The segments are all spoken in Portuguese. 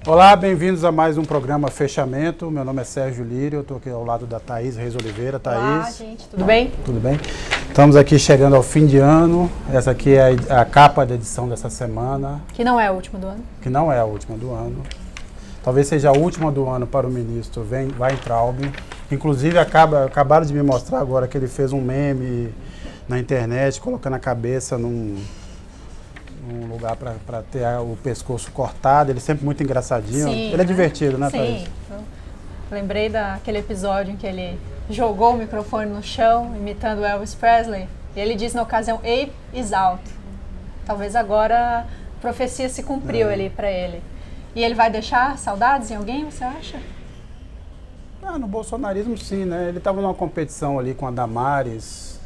Olá, bem-vindos a mais um programa Fechamento. Meu nome é Sérgio Lírio, eu estou aqui ao lado da Thaís Reis Oliveira. Thaís. Olá, gente, tudo bem? Tudo bem? Estamos aqui chegando ao fim de ano. Essa aqui é a capa da edição dessa semana. Que não é a última do ano. Que não é a última do ano. Talvez seja a última do ano para o ministro Weintraub. Inclusive, acabaram de me mostrar agora que ele fez um meme na internet, colocando a cabeça num lugar para ter o pescoço cortado. Ele é sempre muito engraçadinho. Sim, ele é divertido, né, Thaís? Sim. Eu lembrei daquele episódio em que ele jogou o microfone no chão, imitando Elvis Presley. E ele disse na ocasião, Ape is out. Talvez agora a profecia se cumpriu ali para ele. E ele vai deixar saudades em alguém, você acha? No bolsonarismo, sim, né? Ele estava numa competição ali com a Damares,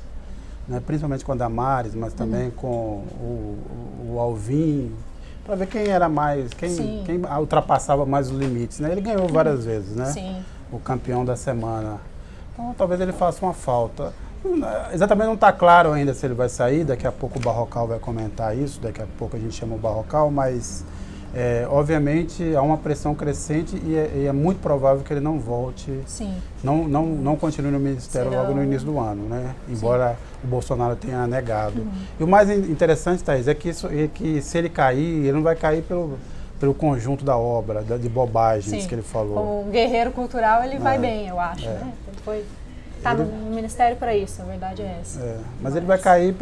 né? Principalmente com a Damares, mas também com o Alvim, para ver quem era mais, quem ultrapassava mais os limites, né? Ele ganhou várias vezes, né? Sim. O campeão da semana. Então, talvez ele faça uma falta. Exatamente não está claro ainda se ele vai sair, daqui a pouco o Barrocal vai comentar isso, daqui a pouco a gente chama o Barrocal, mas obviamente há uma pressão crescente e é muito provável que ele não volte, não continue no Ministério logo no início do ano, né? Embora o Bolsonaro tenha negado. E o mais interessante, Thaís, é que se ele cair, ele não vai cair pelo conjunto da obra, de bobagens que ele falou. Como guerreiro cultural ele vai bem, eu acho, né? Ele está no Ministério para isso, a verdade é essa. Mas ele vai cair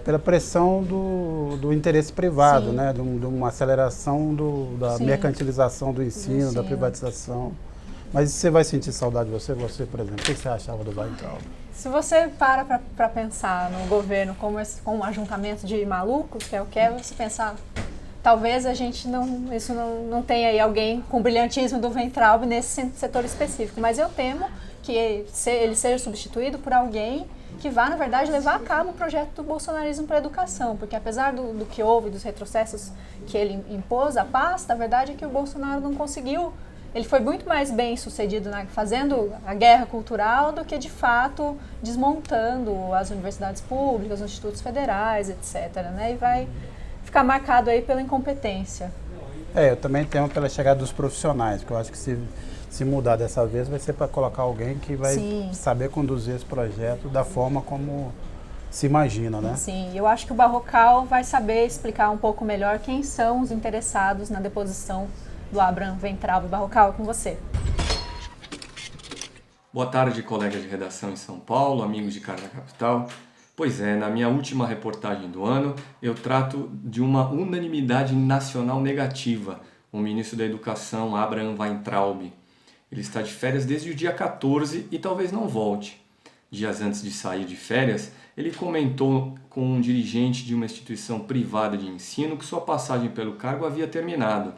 pela pressão do interesse privado, né? De uma aceleração da mercantilização do ensino, da privatização. Mas você vai sentir saudade de você, por exemplo? O que você achava do Weintraub? Se você para pensar no governo como um ajuntamento de malucos, que é o que é, você pensar, talvez a gente não tenha aí alguém com brilhantismo do Weintraub nesse setor específico, mas eu temo que ele seja substituído por alguém que vá, na verdade, levar a cabo o projeto do bolsonarismo para a educação, porque apesar do que houve, dos retrocessos que ele impôs à pasta, a verdade é que o Bolsonaro não conseguiu. Ele foi muito mais bem sucedido fazendo a guerra cultural do que, de fato, desmontando as universidades públicas, os institutos federais, etc., né? E vai ficar marcado aí pela incompetência. Eu também temo pela chegada dos profissionais, porque eu acho que se mudar dessa vez vai ser para colocar alguém que vai saber conduzir esse projeto da forma como se imagina, né? Sim, eu acho que o Barrocal vai saber explicar um pouco melhor quem são os interessados na deposição do Abraham Weintraub. Barrocal, é com você. Boa tarde, colegas de redação em São Paulo, amigos de Cara da Capital. Pois é, na minha última reportagem do ano, eu trato de uma unanimidade nacional negativa, o ministro da Educação, Abraham Weintraub. Ele está de férias desde o dia 14 e talvez não volte. Dias antes de sair de férias, ele comentou com um dirigente de uma instituição privada de ensino que sua passagem pelo cargo havia terminado.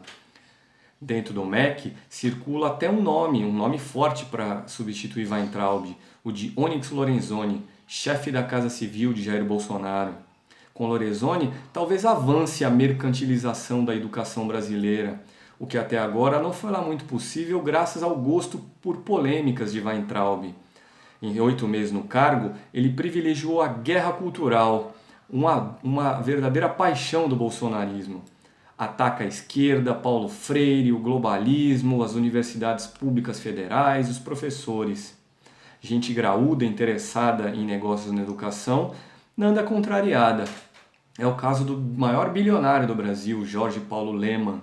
Dentro do MEC circula até um nome forte para substituir Weintraub, o de Onyx Lorenzoni, chefe da Casa Civil de Jair Bolsonaro. Com Lorenzoni, talvez avance a mercantilização da educação brasileira, o que até agora não foi lá muito possível graças ao gosto por polêmicas de Weintraub. Em 8 meses no cargo, ele privilegiou a guerra cultural, uma verdadeira paixão do bolsonarismo. Ataca a esquerda, Paulo Freire, o globalismo, as universidades públicas federais, os professores. Gente graúda, interessada em negócios na educação, anda contrariada. É o caso do maior bilionário do Brasil, Jorge Paulo Lemann.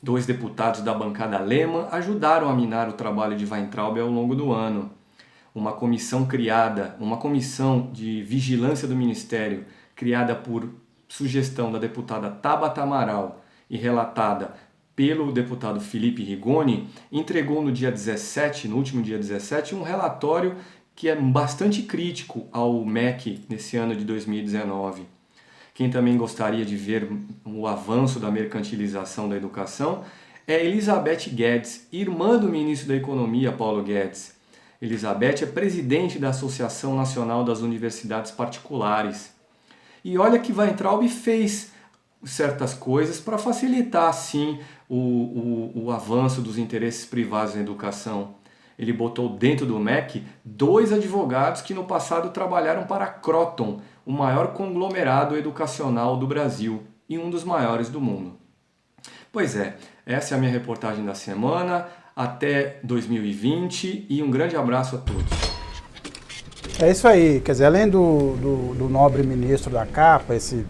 2 deputados da bancada Lemann ajudaram a minar o trabalho de Weintraub ao longo do ano. Uma comissão de vigilância do Ministério, criada por sugestão da deputada Tabata Amaral e relatada pelo deputado Felipe Rigoni, entregou no último dia 17, um relatório que é bastante crítico ao MEC nesse ano de 2019. Quem também gostaria de ver o avanço da mercantilização da educação é Elizabeth Guedes, irmã do ministro da Economia, Paulo Guedes. Elizabeth é presidente da Associação Nacional das Universidades Particulares. E olha que Weintraub fez certas coisas para facilitar, sim, o avanço dos interesses privados na educação. Ele botou dentro do MEC 2 advogados que no passado trabalharam para a Croton, o maior conglomerado educacional do Brasil e um dos maiores do mundo. Pois é, essa é a minha reportagem da semana. Até 2020 e um grande abraço a todos. É isso aí, quer dizer, além do nobre ministro da capa, esse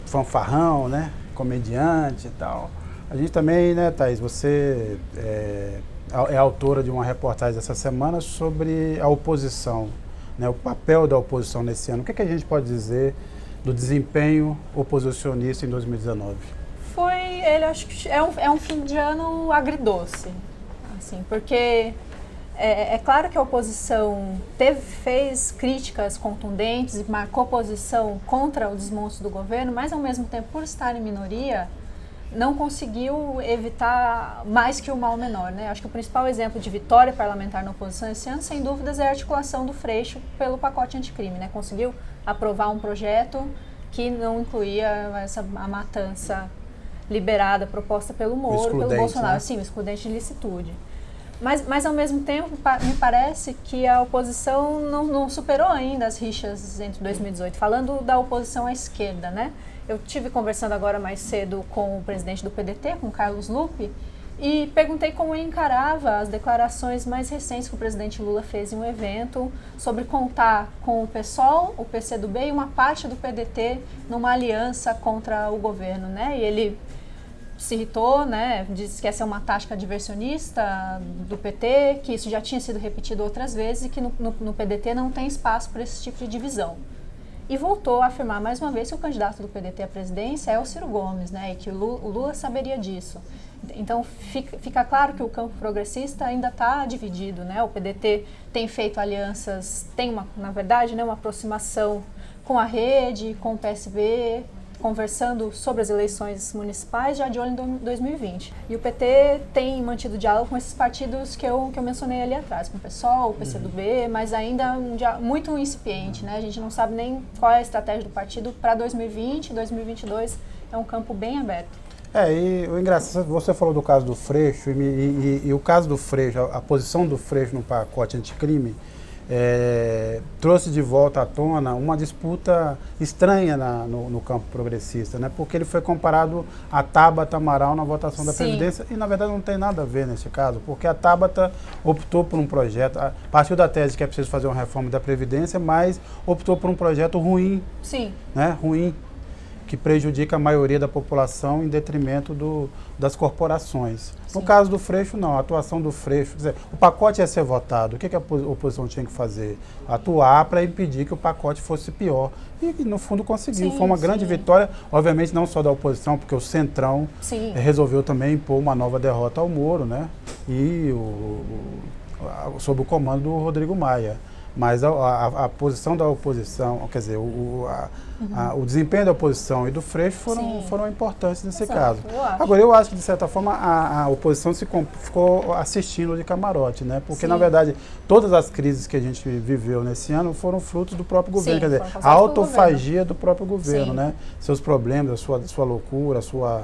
fanfarrão, né, comediante e tal, a gente também, né, Thaís, você é autora de uma reportagem essa semana sobre a oposição, né, o papel da oposição nesse ano. O que a gente pode dizer do desempenho oposicionista em 2019? Acho que é um fim de ano agridoce, assim, porque é claro que a oposição fez críticas contundentes e marcou posição contra o desmonte do governo, mas ao mesmo tempo, por estar em minoria, não conseguiu evitar mais que o mal menor, né? Acho que o principal exemplo de vitória parlamentar na oposição esse ano, sem dúvidas, é a articulação do Freixo pelo pacote anticrime, né? Conseguiu aprovar um projeto que não incluía a matança liberada, proposta pelo Moro, pelo Bolsonaro, né? Sim, o excludente de licitude. Mas ao mesmo tempo, me parece que a oposição não superou ainda as rixas entre 2018, falando da oposição à esquerda, né? Eu tive conversando agora mais cedo com o presidente do PDT, com Carlos Lupe, e perguntei como ele encarava as declarações mais recentes que o presidente Lula fez em um evento sobre contar com o PSOL, o PCdoB e uma parte do PDT numa aliança contra o governo, né? E ele se irritou, né? Disse que essa é uma tática diversionista do PT, que isso já tinha sido repetido outras vezes e que no PDT não tem espaço para esse tipo de divisão. E voltou a afirmar mais uma vez que o candidato do PDT à presidência é o Ciro Gomes, né? E que o Lula saberia disso. Então fica claro que o campo progressista ainda está dividido, né? O PDT tem feito alianças, na verdade, né, uma aproximação com a Rede, com o PSB, conversando sobre as eleições municipais já de olho em 2020. E o PT tem mantido diálogo com esses partidos que eu mencionei ali atrás, com o PSOL, o PCdoB, mas ainda muito incipiente, né? A gente não sabe nem qual é a estratégia do partido para 2020, 2022 é um campo bem aberto. E o engraçado, você falou do caso do Freixo e o caso do Freixo, a posição do Freixo no pacote anticrime, trouxe de volta à tona uma disputa estranha no campo progressista, né? Porque ele foi comparado a Tabata Amaral na votação da Previdência e, na verdade, não tem nada a ver nesse caso, porque a Tabata optou por um projeto, partiu da tese que é preciso fazer uma reforma da Previdência, mas optou por um projeto ruim, né? Ruim, que prejudica a maioria da população em detrimento das corporações. Sim. No caso do Freixo, não. A atuação do Freixo, quer dizer, o pacote ia ser votado. O que a oposição tinha que fazer? Atuar para impedir que o pacote fosse pior. E, no fundo, conseguiu. Foi uma grande vitória, obviamente, não só da oposição, porque o Centrão resolveu também impor uma nova derrota ao Moro, né? E sob o comando do Rodrigo Maia. Mas a posição da oposição, quer dizer, o desempenho da oposição e do Freixo foram importantes nesse caso. Agora, eu acho que, de certa forma, a oposição ficou assistindo de camarote, né? Porque, na verdade, todas as crises que a gente viveu nesse ano foram frutos do próprio governo. Quer dizer, a autofagia do próprio governo, né? Seus problemas, a sua loucura, a sua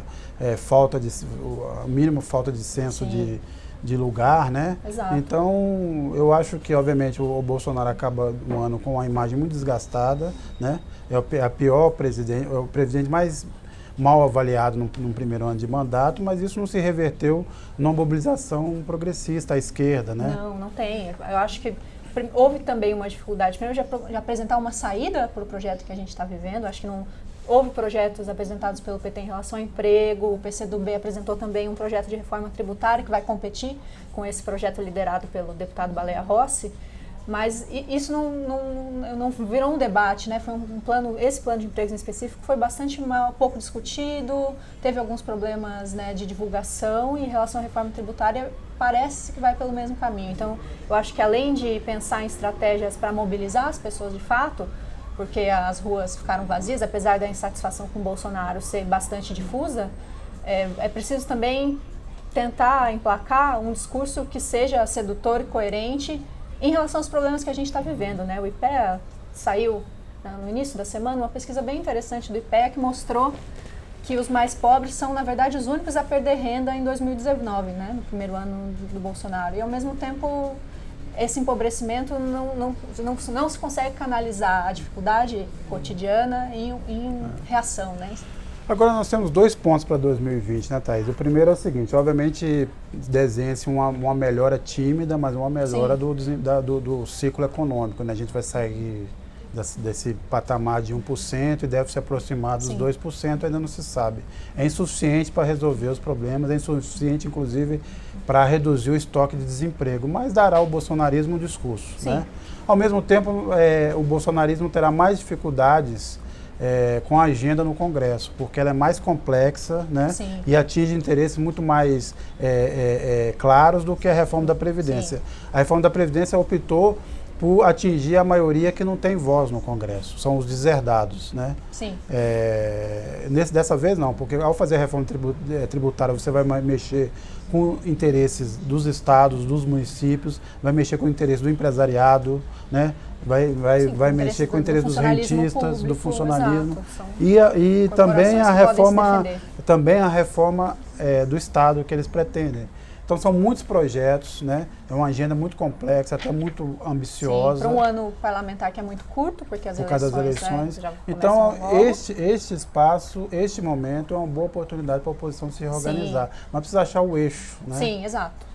mínimo falta de senso de lugar, né? Exato. Então, eu acho que, obviamente, o Bolsonaro acaba um ano com uma imagem muito desgastada, né? É o presidente mais mal avaliado no primeiro ano de mandato, mas isso não se reverteu numa mobilização progressista à esquerda, né? Não tem. Eu acho que houve também uma dificuldade, primeiro, de apresentar uma saída para o projeto que a gente está vivendo. Acho que não houve projetos apresentados pelo PT em relação ao emprego, o PCdoB apresentou também um projeto de reforma tributária que vai competir com esse projeto liderado pelo deputado Baleia Rossi, mas isso não virou um debate, né? Foi esse plano de empregos em específico foi bastante pouco discutido, teve alguns problemas, né, de divulgação, e em relação à reforma tributária parece que vai pelo mesmo caminho. Então, eu acho que além de pensar em estratégias para mobilizar as pessoas de fato, porque as ruas ficaram vazias, apesar da insatisfação com o Bolsonaro ser bastante difusa, é preciso também tentar emplacar um discurso que seja sedutor e coerente em relação aos problemas que a gente está vivendo, né? O IPEA saiu no início da semana uma pesquisa bem interessante do IPEA que mostrou que os mais pobres são, na verdade, os únicos a perder renda em 2019, né? No primeiro ano do Bolsonaro. E, ao mesmo tempo, esse empobrecimento não se consegue canalizar a dificuldade cotidiana em reação, né? Agora nós temos 2 pontos para 2020, né, Thaís? O primeiro é o seguinte, obviamente desenha-se uma melhora tímida, mas uma melhora do ciclo econômico, né? A gente vai sair desse patamar de 1% e deve se aproximar dos 2%, ainda não se sabe. É insuficiente para resolver os problemas, é insuficiente, inclusive, para reduzir o estoque de desemprego, mas dará ao bolsonarismo um discurso, né? Ao mesmo tempo, o bolsonarismo terá mais dificuldades com a agenda no Congresso, porque ela é mais complexa, né? E atinge interesses muito mais claros do que a reforma da Previdência. A reforma da Previdência optou por atingir a maioria que não tem voz no Congresso, são os deserdados, né? Dessa vez não, porque ao fazer a reforma tributária você vai mexer com interesses dos estados, dos municípios, vai mexer com o interesse do empresariado, né? Vai mexer com o interesse dos rentistas, público, do funcionalismo. E também a reforma do Estado que eles pretendem. Então são muitos projetos, né? É uma agenda muito complexa, até muito ambiciosa. Para um ano parlamentar que é muito curto, porque as eleições. Já então este espaço, este momento é uma boa oportunidade para a oposição se reorganizar. Mas precisa achar o eixo, né? Sim, exato.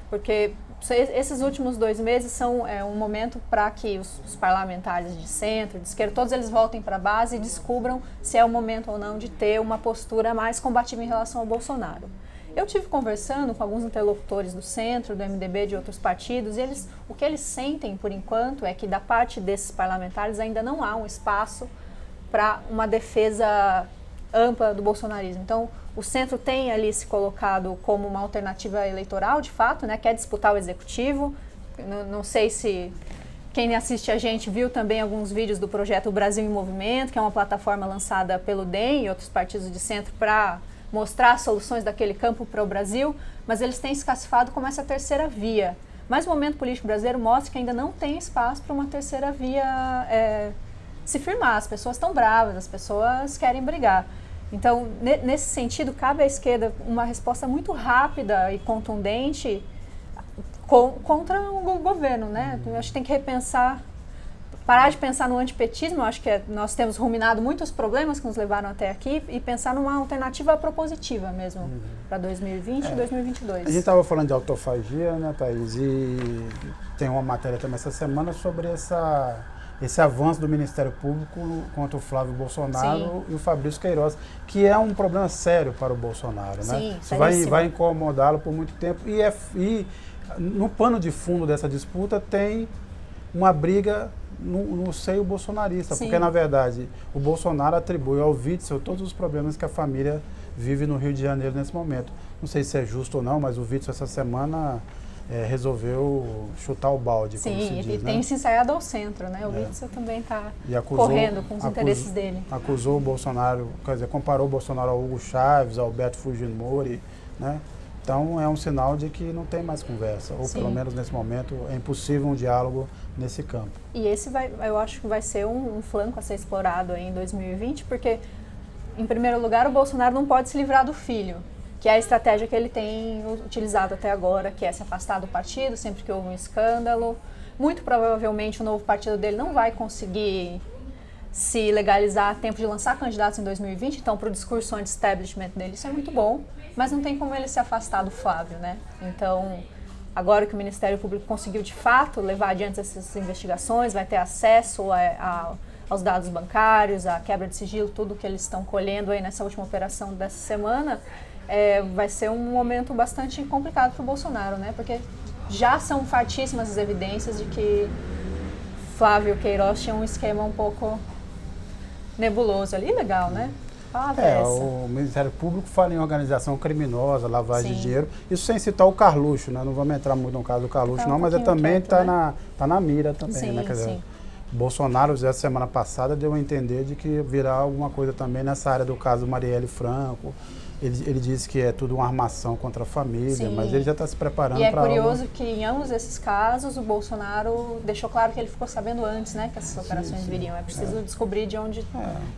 Porque esses últimos 2 meses são um momento para que os parlamentares de centro, de esquerda, todos eles voltem para a base e descubram se é o momento ou não de ter uma postura mais combativa em relação ao Bolsonaro. Eu tive conversando com alguns interlocutores do centro, do MDB, de outros partidos, e o que eles sentem, por enquanto, é que da parte desses parlamentares ainda não há um espaço para uma defesa ampla do bolsonarismo. Então, o centro tem ali se colocado como uma alternativa eleitoral, de fato, né, quer disputar o executivo. Não sei se quem assiste a gente viu também alguns vídeos do projeto Brasil em Movimento, que é uma plataforma lançada pelo DEM e outros partidos de centro para mostrar soluções daquele campo para o Brasil, mas eles têm se classificado como essa terceira via. Mas o momento político brasileiro mostra que ainda não tem espaço para uma terceira via se firmar. As pessoas estão bravas, as pessoas querem brigar. Então, nesse sentido, cabe à esquerda uma resposta muito rápida e contundente contra o governo, né? Eu acho que tem que repensar, parar de pensar no antipetismo. Eu acho que nós temos ruminado muitos problemas que nos levaram até aqui e pensar numa alternativa propositiva mesmo para 2020 e 2022. A gente estava falando de autofagia, né, Thaís? E tem uma matéria também essa semana sobre esse avanço do Ministério Público contra o Flávio Bolsonaro e o Fabrício Queiroz, que é um problema sério para o Bolsonaro, né? Isso vai incomodá-lo por muito tempo. E no pano de fundo dessa disputa tem uma briga no seio bolsonarista, porque na verdade o Bolsonaro atribui ao Witzel todos os problemas que a família vive no Rio de Janeiro nesse momento. Não sei se é justo ou não, mas o Witzel essa semana resolveu chutar o balde, como se diz, ele tem se ensaiado ao centro, né? O Witzel também está correndo com os interesses dele. Acusou o Bolsonaro, quer dizer, comparou o Bolsonaro ao Hugo Chávez, ao Beto Fujimori, né? Então é um sinal de que não tem mais conversa, ou pelo menos nesse momento é impossível um diálogo nesse campo. E esse eu acho que vai ser um flanco a ser explorado aí em 2020, porque, em primeiro lugar, o Bolsonaro não pode se livrar do filho, que é a estratégia que ele tem utilizado até agora, que é se afastar do partido sempre que houve um escândalo. Muito provavelmente o novo partido dele não vai conseguir se legalizar a tempo de lançar candidatos em 2020, então para o discurso anti-establishment dele isso é muito bom, mas não tem como ele se afastar do Flávio, né? Então, agora que o Ministério Público conseguiu de fato levar adiante essas investigações, vai ter acesso aos dados bancários, a quebra de sigilo, tudo que eles estão colhendo aí nessa última operação dessa semana, vai ser um momento bastante complicado para o Bolsonaro, né? Porque já são fartíssimas as evidências de que Flávio e Queiroz tinham um esquema um pouco nebuloso ali, legal, né? O Ministério Público fala em organização criminosa, lavagem de dinheiro, isso sem citar o Carluxo, né? Não vamos entrar muito no caso do Carluxo, não, mas também está na mira também, né? Quer dizer, Bolsonaro, essa semana passada, deu a entender de que virá alguma coisa também nessa área do caso Marielle Franco. Ele disse que é tudo uma armação contra a família, mas ele já está se preparando para... E é curioso que em ambos esses casos o Bolsonaro deixou claro que ele ficou sabendo antes, né, que essas operações viriam. É preciso descobrir de onde,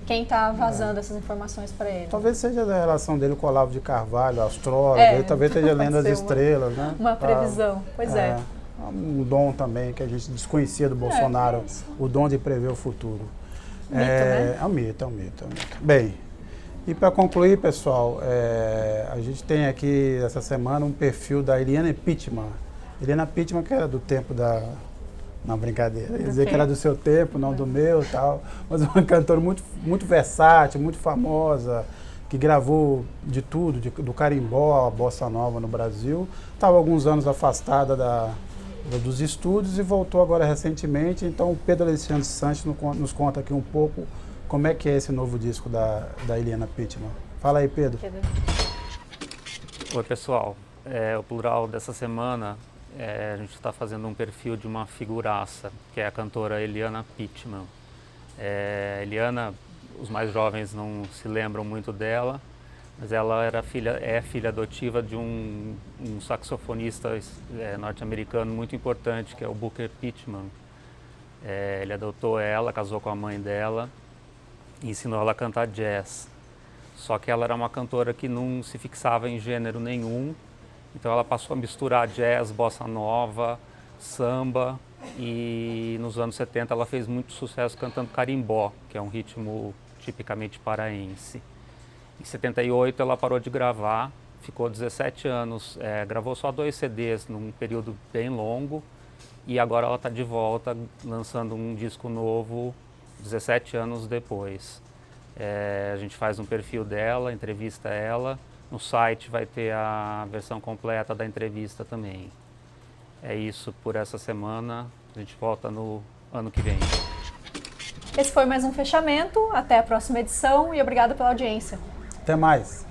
quem está vazando essas informações para ele. Talvez seja da relação dele com o Olavo de Carvalho, astrólogo, ele talvez esteja lendo as estrelas, né? Uma previsão, pois é. Um dom também que a gente desconhecia do Bolsonaro, o dom de prever o futuro. Mito, né? É um mito. Bem... E para concluir, pessoal, a gente tem aqui essa semana um perfil da Eliana Pittman. Eliana Pittman, que era do tempo da... Não, brincadeira. Ia dizer que era do seu tempo, não do meu e tal. Mas uma cantora muito, muito versátil, muito famosa, que gravou de tudo, do carimbó à bossa nova no Brasil. Estava alguns anos afastada dos estúdios e voltou agora recentemente. Então o Pedro Alexandre Sanches nos conta aqui um pouco como é que é esse novo disco da Eliana Pittman. Fala aí, Pedro. Oi, pessoal. O plural dessa semana, a gente está fazendo um perfil de uma figuraça, que é a cantora Eliana Pittman. Eliana, os mais jovens não se lembram muito dela, mas ela é filha adotiva de um saxofonista norte-americano muito importante, que é o Booker Pittman. Ele adotou ela, casou com a mãe dela e ensinou ela a cantar jazz. Só que ela era uma cantora que não se fixava em gênero nenhum, então ela passou a misturar jazz, bossa nova, samba, e nos anos 70 ela fez muito sucesso cantando carimbó, que é um ritmo tipicamente paraense. Em 78 ela parou de gravar, ficou 17 anos, gravou só 2 CDs num período bem longo, e agora ela está de volta lançando um disco novo 17 anos depois. A gente faz um perfil dela, entrevista ela. No site vai ter a versão completa da entrevista também. É isso por essa semana. A gente volta no ano que vem. Esse foi mais um fechamento. Até a próxima edição e obrigado pela audiência. Até mais.